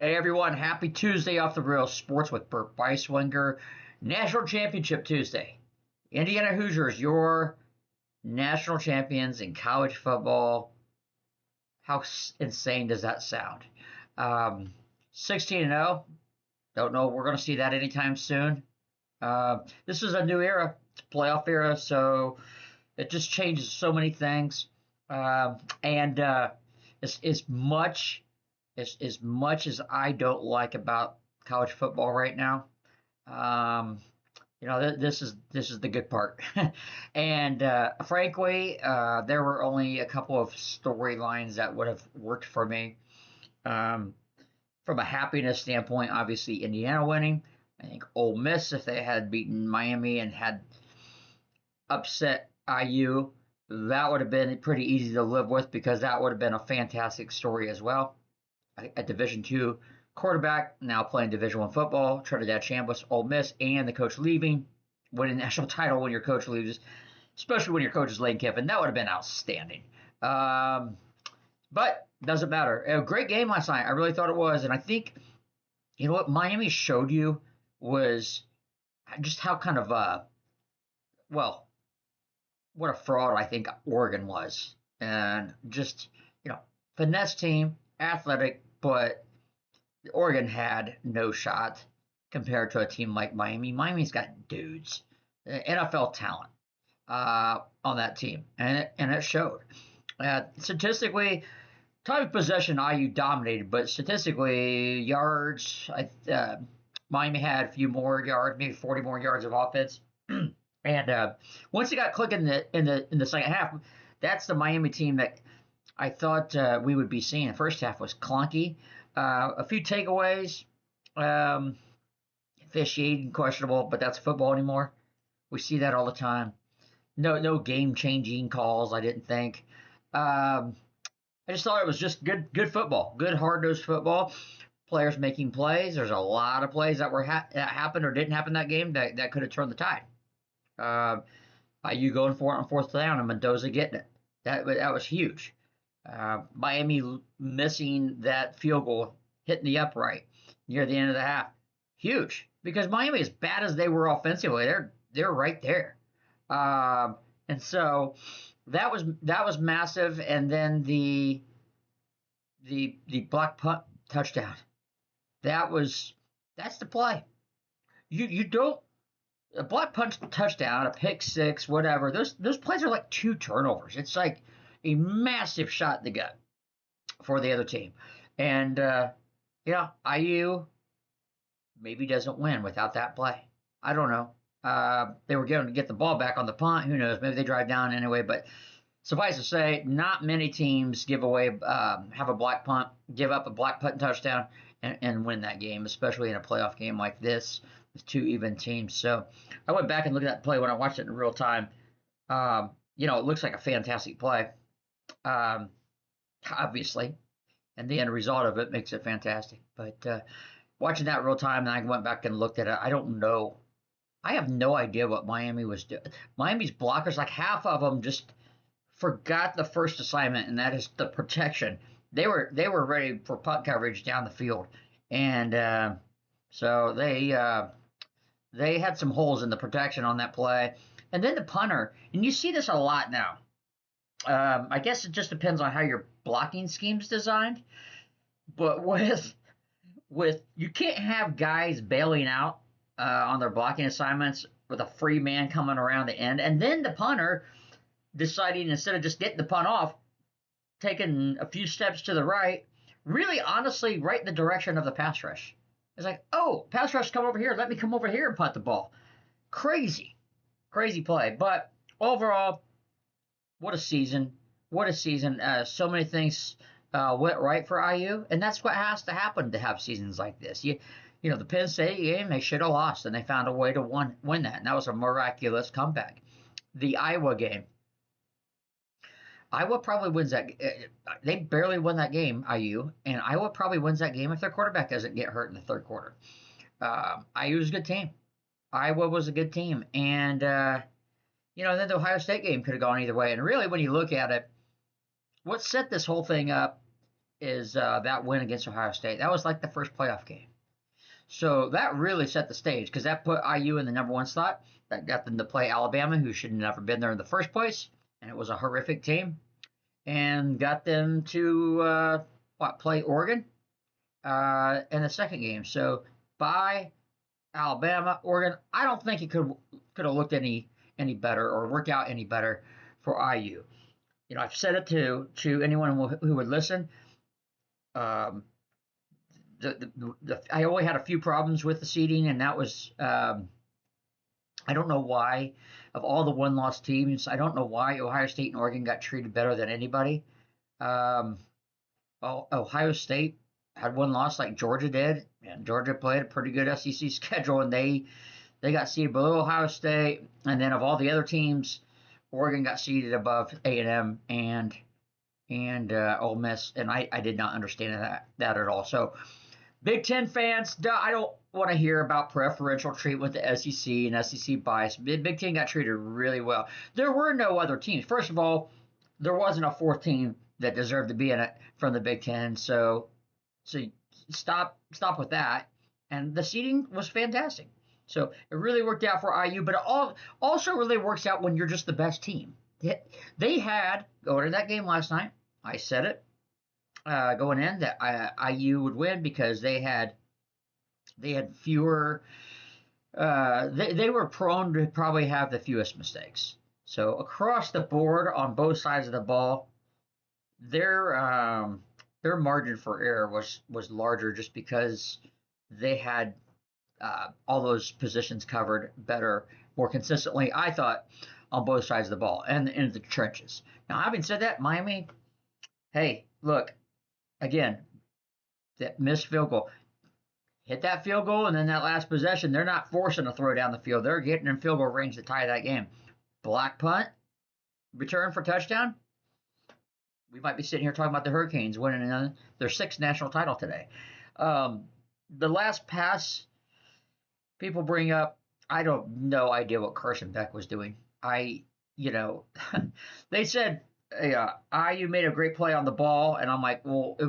Hey everyone, happy Tuesday off the rails sports with Bert Beiswanger. National Championship Tuesday. Indiana Hoosiers, your national champions in college football. How insane does that sound? 16-0. Don't know if we're going to see that anytime soon. This is a new era, it's a playoff era, so it just changes so many things. And as much as I don't like about college football right now, um, this is the good part. And frankly, there were only a couple of storylines that would have worked for me. Um, from a happiness standpoint, obviously Indiana winning. I think Ole Miss, if they had beaten Miami and had upset IU, that would have been pretty easy to live with because that would have been a fantastic story as well. A Division two quarterback now playing Division one football, Trinidad Chambliss, Ole Miss, and the coach leaving, winning a national title when your coach leaves, especially when your coach is Lane Kiffin. That would have been outstanding. But doesn't matter. A great game last night. I really thought it was, and I think what Miami showed you was just how kind of well, what a fraud I think Oregon was, and just finesse team, athletic, but Oregon had no shot compared to a team like Miami. Miami's got dudes, NFL talent on that team, and it showed. Statistically, time of possession, IU dominated, but statistically, yards, Miami had a few more yards, maybe 40 more yards of offense. And once it got clicking in the second half, that's the Miami team that I thought we would be seeing. The first half was clunky. A few takeaways. Officiating questionable, but that's football anymore. We see that all the time. No game-changing calls, I didn't think. I just thought it was just good football, good hard-nosed football. Players making plays. There's a lot of plays that that happened or didn't happen that game that could have turned the tide. IU going for it on fourth down and Mendoza getting it. That was huge. Miami missing that field goal, hitting the upright near the end of the half, huge. Because Miami, as bad as they were offensively, they're right there. And so that was massive. And then the block punt touchdown. That's the play. You don't. A block punt touchdown, a pick six, whatever. Those plays are like 2 turnovers. It's like a massive shot in the gut for the other team. And IU maybe doesn't win without that play. I don't know. They were going to get the ball back on the punt. Who knows? Maybe they drive down anyway. But suffice to say, not many teams have a block punt, give up a block punt touchdown, and win that game, especially in a playoff game like this with 2 even teams. So I went back and looked at that play when I watched it in real time. It looks like a fantastic play, obviously, and the end result of it makes it fantastic. But watching that real time, and I went back and looked at it, I don't know. I have no idea what Miami was doing. Miami's blockers, like half of them, just forgot the first assignment, and that is the protection. They were ready for punt coverage down the field, and so they had some holes in the protection on that play. And then the punter, and you see this a lot now. I guess it just depends on how your blocking scheme's designed. But with you can't have guys bailing out on their blocking assignments with a free man coming around the end, and then the punter deciding instead of just getting the punt off, taking a few steps to the right, really honestly right in the direction of the pass rush. It's like, oh, pass rush, come over here. Let me come over here and punt the ball. Crazy play. But overall, what a season. What a season. So many things went right for IU, and that's what has to happen to have seasons like this. The Penn State game, they should have lost, and they found a way to win that, and that was a miraculous comeback. The Iowa game. Iowa probably wins that. They barely won that game, IU, and Iowa probably wins that game if their quarterback doesn't get hurt in the third quarter. IU was a good team. Iowa was a good team, and then the Ohio State game could have gone either way. And really, when you look at it, what set this whole thing up is that win against Ohio State. That was like the first playoff game. So that really set the stage because that put IU in the number 1 slot. That got them to play Alabama, who should have never been there in the first place, and it was a horrific team, and got them to play Oregon in the second game. So by Alabama, Oregon, I don't think it could have looked any better or worked out any better for IU. I've said it to anyone who would listen. Um, I only had a few problems with the seeding, and that was I don't know why. Of all the one-loss teams, I don't know why Ohio State and Oregon got treated better than anybody. Um, Ohio State had one loss like Georgia did, and Georgia played a pretty good SEC schedule, and they got seeded below Ohio State. And then of all the other teams, Oregon got seeded above A&M and Ole Miss, and I did not understand that at all. So Big Ten fans, I don't want to hear about preferential treatment with the SEC and SEC bias. Big Ten got treated really well. There were no other teams. First of all, there wasn't a 4th team that deserved to be in it from the Big Ten. So stop with that. And the seeding was fantastic. So it really worked out for IU, but it also really works out when you're just the best team. They had, going to that game last night, I said it, going in that IU would win because they had fewer. They were prone to probably have the fewest mistakes. So across the board on both sides of the ball, their margin for error was larger just because they had all those positions covered better, more consistently, I thought, on both sides of the ball and in the trenches. Now, having said that, Miami, hey, look, again, that missed field goal. Hit that field goal, and then that last possession, they're not forcing a throw down the field. They're getting in field goal range to tie that game. Black punt, return for touchdown. We might be sitting here talking about the Hurricanes winning their 6th national title today. The last pass people bring up, I don't no idea what Carson Beck was doing. They said IU made a great play on the ball, and I'm like, well, it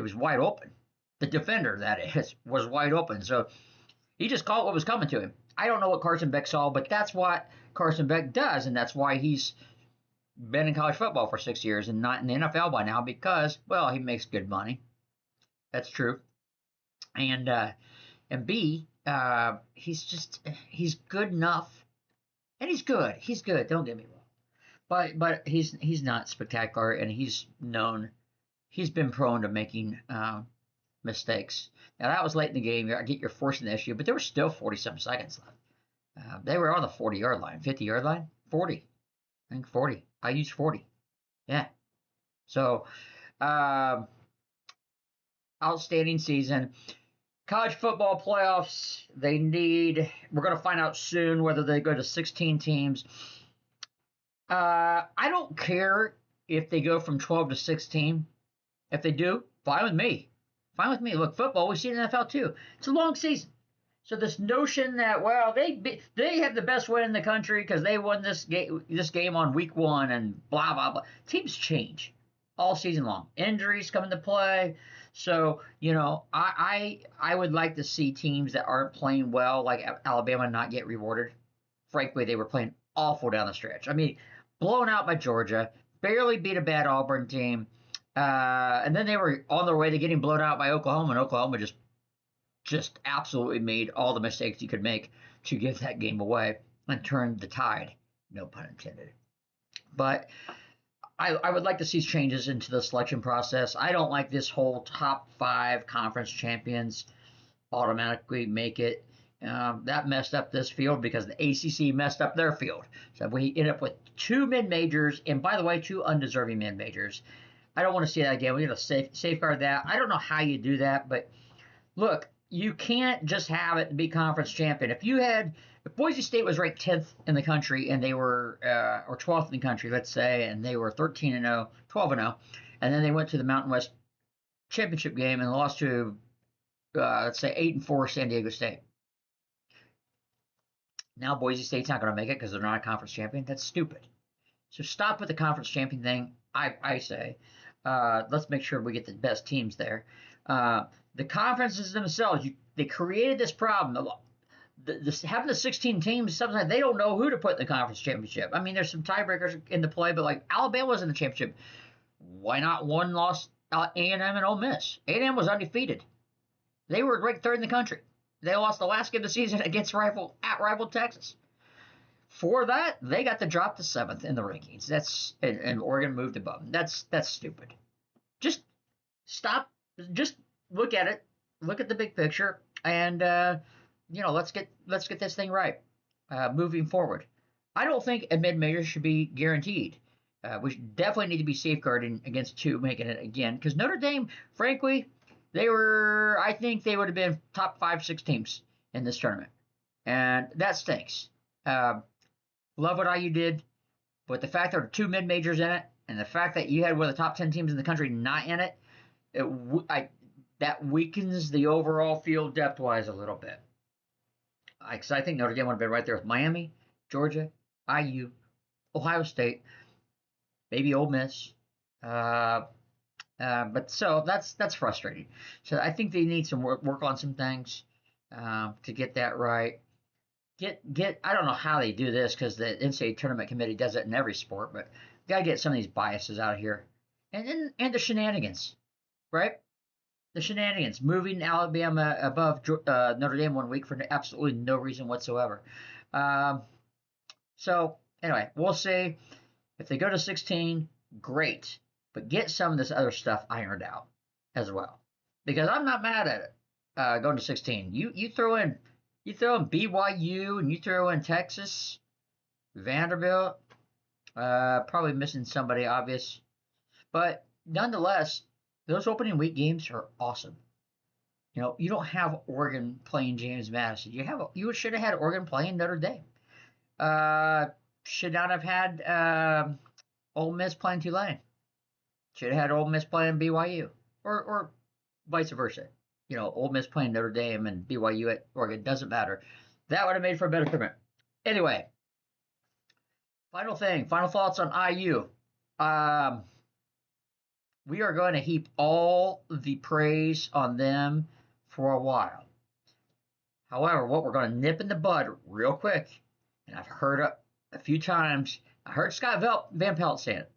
was wide open. The defender, that is, was wide open. So he just caught what was coming to him. I don't know what Carson Beck saw, but that's what Carson Beck does, and that's why he's been in college football for 6 years and not in the NFL by now because, well, he makes good money. That's true. And B, he's good enough, and he's good. He's good. Don't get me wrong, but he's not spectacular, and he's been prone to making mistakes. Now that was late in the game. I get you're forcing the issue, but there were still 40-some seconds left. They were on the 40-yard line, 50-yard line, 40. I think 40. I used 40. Yeah. So, outstanding season. College football playoffs, we're going to find out soon whether they go to 16 teams. I don't care if they go from 12 to 16. If they do, fine with me. Fine with me. Look, football, we see it in the NFL too. It's a long season. So this notion that, well, they have the best win in the country because they won this game on week 1 and blah, blah, blah. Teams change all season long. Injuries come into play. So, I would like to see teams that aren't playing well, like Alabama, not get rewarded. Frankly, they were playing awful down the stretch. I mean, blown out by Georgia, barely beat a bad Auburn team. And then they were on their way to getting blown out by Oklahoma, and Oklahoma just absolutely made all the mistakes you could make to give that game away and turn the tide. No pun intended. But I would like to see changes into the selection process. I don't like this whole top 5 conference champions automatically make it. That messed up this field because the ACC messed up their field. So we end up with 2 mid-majors, and by the way, 2 undeserving mid-majors. I don't want to see that again. We got to safeguard that. I don't know how you do that, but look, you can't just have it be conference champion. If Boise State was ranked 10th in the country and they were, or 12th in the country, let's say, and they were 13-0, 12-0, and then they went to the Mountain West championship game and lost to, let's say, 8-4 San Diego State. Now Boise State's not going to make it because they're not a conference champion. That's stupid. So stop with the conference champion thing, I say. Let's make sure we get the best teams there. The conferences themselves, they created this problem. Having the 16 teams, sometimes they don't know who to put in the conference championship. I mean, there's some tiebreakers in the play, but like Alabama was in the championship. Why not one loss? A&M and Ole Miss. A&M was undefeated. They were ranked third in the country. They lost the last game of the season against rival Texas. For that, they got to drop to 7th in the rankings. And Oregon moved above them. That's stupid. Just stop. Just look at it. Look at the big picture, and let's get this thing right moving forward. I don't think a mid-major should be guaranteed. We definitely need to be safeguarding against 2 making it again, because Notre Dame, frankly, I think they would have been top 5, 6 teams in this tournament, and that stinks. Love what IU did, but the fact there are 2 mid-majors in it, and the fact that you had one of the top 10 teams in the country not in it, that weakens the overall field depth-wise a little bit. Because I think Notre Dame would have been right there with Miami, Georgia, IU, Ohio State, maybe Ole Miss. But so that's frustrating. So I think they need some work on some things to get that right. I don't know how they do this, because the NCAA tournament committee does it in every sport, but you gotta get some of these biases out of here, and the shenanigans, right? The shenanigans, moving Alabama above Notre Dame 1 week for absolutely no reason whatsoever. So anyway, we'll see. If they go to 16, great, but get some of this other stuff ironed out as well, because I'm not mad at it going to 16. You throw in BYU, and you throw in Texas, Vanderbilt, probably missing somebody obvious, but nonetheless, those opening week games are awesome. You don't have Oregon playing James Madison. You should have had Oregon playing Notre Dame. Should not have had Ole Miss playing Tulane. Should have had Ole Miss playing BYU, or vice versa. Ole Miss playing Notre Dame and BYU at Oregon. Doesn't matter. That would have made for a better tournament. Anyway, final thoughts on IU. We are going to heap all the praise on them for a while. However, what we're going to nip in the bud real quick, and I've heard a few times, I heard Scott Van Pelt say it,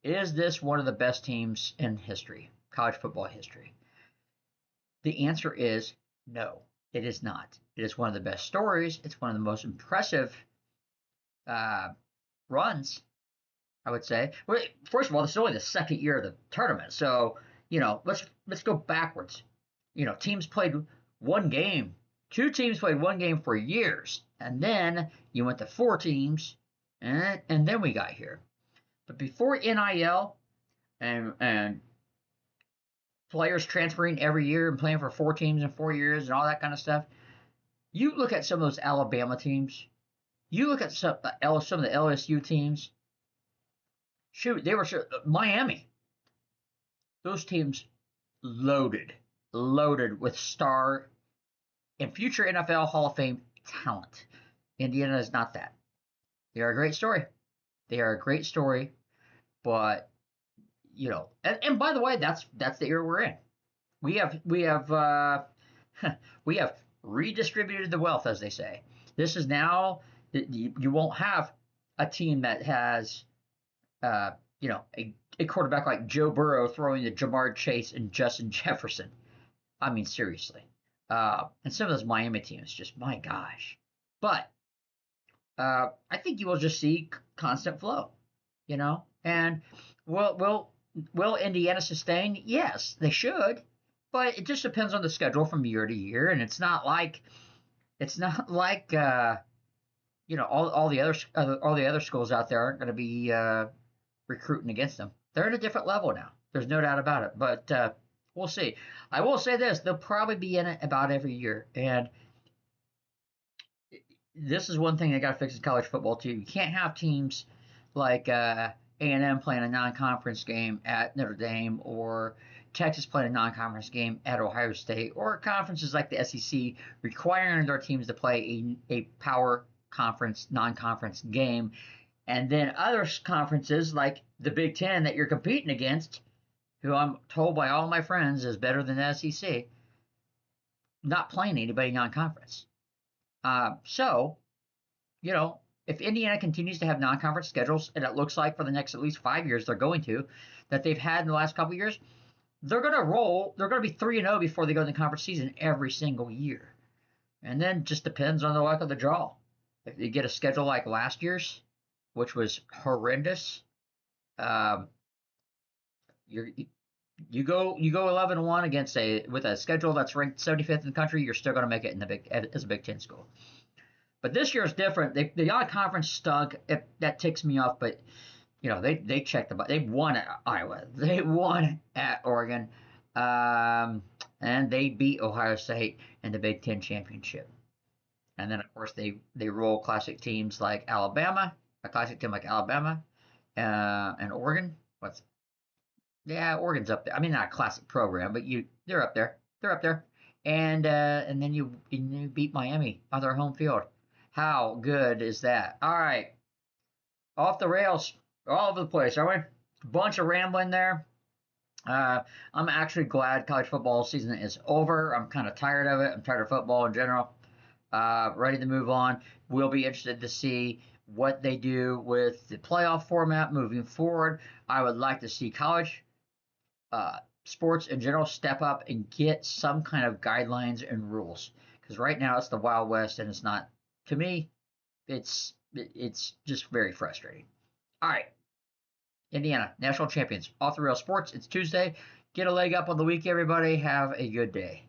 is this one of the best teams in history, college football history? The answer is no, it is not. It is one of the best stories. It's one of the most impressive runs, I would say. Well, first of all, this is only the second year of the tournament, so let's go backwards. Teams played one game. 2 teams played one game for years, and then you went to 4 teams, and then we got here. But before NIL and players transferring every year and playing for 4 teams in 4 years and all that kind of stuff, you look at some of those Alabama teams. You look at some of the LSU teams. Shoot, they were Miami. Those teams loaded with star and future NFL Hall of Fame talent. Indiana is not that. They are a great story. But and by the way, that's the era we're in. We have we have redistributed the wealth, as they say. This is now you won't have a team that has a quarterback like Joe Burrow throwing to Jamar Chase and Justin Jefferson. I mean, seriously. And some of those Miami teams, just my gosh. But I think you will just see constant flow, And will Indiana sustain? Yes, they should. But it just depends on the schedule from year to year, and it's not like all the other schools out there aren't going to be recruiting against them. They're at a different level now. There's no doubt about it. But we'll see. I will say this: they'll probably be in it about every year, and this is one thing they got to fix in college football too. You can't have teams like A&M playing a non-conference game at Notre Dame, or Texas playing a non-conference game at Ohio State, or conferences like the SEC requiring their teams to play a power conference, non-conference game, and then other conferences like the Big Ten that you're competing against who I'm told by all my friends is better than the SEC, not playing anybody non-conference. So, you know, if Indiana continues to have non-conference schedules, and it looks like for the next at least 5 years they're going to, that they've had in the last couple of years, they're going to roll. They're going to be 3-0 before they go to the conference season every single year. And then just depends on the luck of the draw. If you get a schedule like last year's, which was horrendous, um, you go 11-1 against with a schedule that's ranked 75th in the country, you're still going to make it in as a Big Ten school. But this year is different. The non-conference stunk. That ticks me off. But you know they checked they won at Iowa. They won at Oregon, and they beat Ohio State in the Big Ten championship. And then of course they roll classic teams like Alabama, a classic team like Alabama, and Oregon. Oregon's up there. I mean, not a classic program, but they're up there. They're up there. And then you beat Miami on their home field. How good is that? All right, off the rails, all over the place, are we? Bunch of rambling there. I'm actually glad college football season is over. I'm kind of tired of it. I'm tired of football in general. Ready to move on. We'll be interested to see what they do with the playoff format moving forward. I would like to see college sports in general step up and get some kind of guidelines and rules, because right now it's the Wild West, and it's not. To me, it's just very frustrating. All right, Indiana national champions, Off the Rail Sports. It's Tuesday. Get a leg up on the week, everybody. Have a good day.